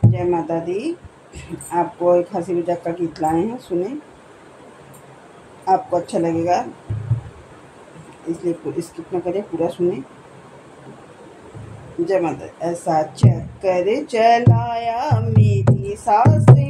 जय माता दी। आपको एक हंसी मजाक का गीत लाए हैं, सुने, आपको अच्छा लगेगा, इसलिए स्किप न करें, पूरा सुने। जय माता दी। ऐसा चक्कर चलाया मेरी सास ने,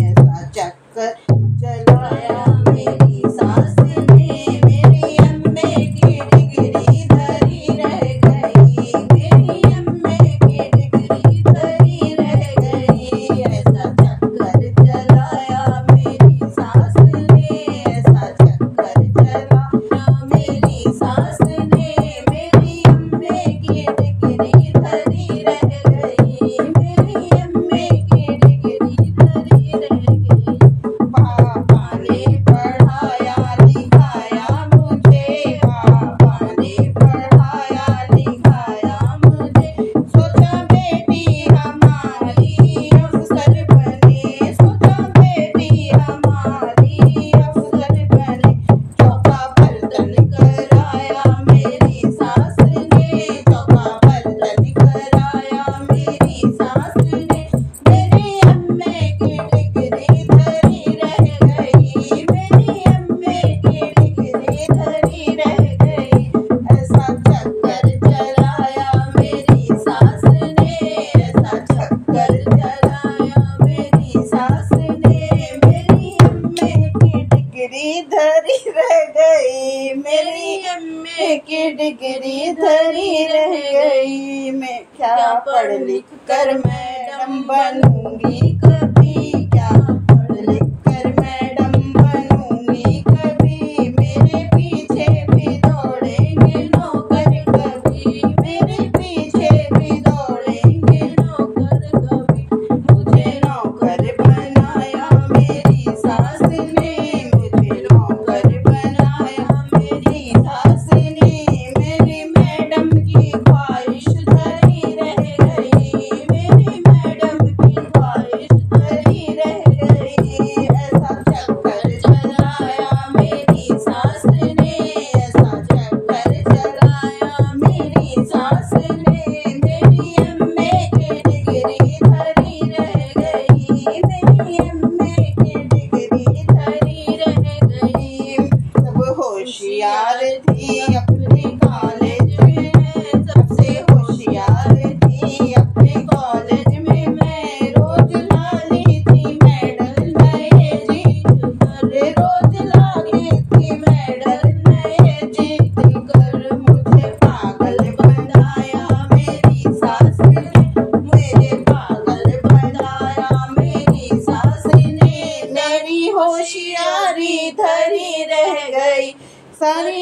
ऐसा चक्कर चलाया मेरी सास ने, मेरी अम्मे की डिगरी धरी रह गई, मेरी अम्मे की डिगरी धरी रह गई। ऐसा चक्कर चलाया मेरी सास ने, ऐसा चक्कर चलाया मेरी सास ने, मेरी अम्मे की डिगरी धरी रह गई, मेरी अम्मे की डिगरी धरी रह गई। पापा ने पढ़ाया लिखाया मुझे, पापा ने पढ़ाया लिखाया मुझे, सोचा बेटी हमारी अफसर बने, सोचा बेटी हमारी अफसर बने। चौका बर्तन कराया मेरी सास ने, चौका बर्तन कराया मेरी सास ने, मेरी अम्मे की डिगरी धरी रह गई, मेरी अम्मे की डिगरी धरी रह गई। ऐसा चक्कर चलाया मेरी सास ने, ऐसा चक्कर चलाया मेरी सास ने, मेरी अम्मे की डिगरी धरी रह गई, मेरी अम्मे की डिगरी धरी रह गई। मैं क्या पढ़ लिख कर मैडम बनूंगी कभी, क्या पढ़ लिख कर मैडम बनूंगी कभी, मेरे पीछे भी दौड़ेंगे नौकर कभी, मेरे पीछे भी दौड़ेंगे नौकर कभी। मुझे नौकर बनाया मेरी सास ने, मुझे नौकर बनाया मेरी सास ने, मेरी मैडम की ख्वाहिश धरी रह गई, मेरी मैडम की ख्वाहिश धरी रह गई। ऐसा चक्कर चलाया मेरी सास ने, ऐसा चक्कर चलाया मेरी सास ने, मेरी अम्मे की डिगरी धरी रह गई, मेरी अम्मे की डिगरी धरी रह गई। सब होशियार थी अपने कॉलेज में, सबसे होशियार थी अपने कॉलेज में, मैं रोज लाती थी मेडल नए जीत कर, रोज लाती थी मेडल नए जीत कर। मुझे पागल बनाया मेरी सास ने, मुझे पागल बनाया मेरी सास ने, मेरी होशियारी धरी रह गई, सारी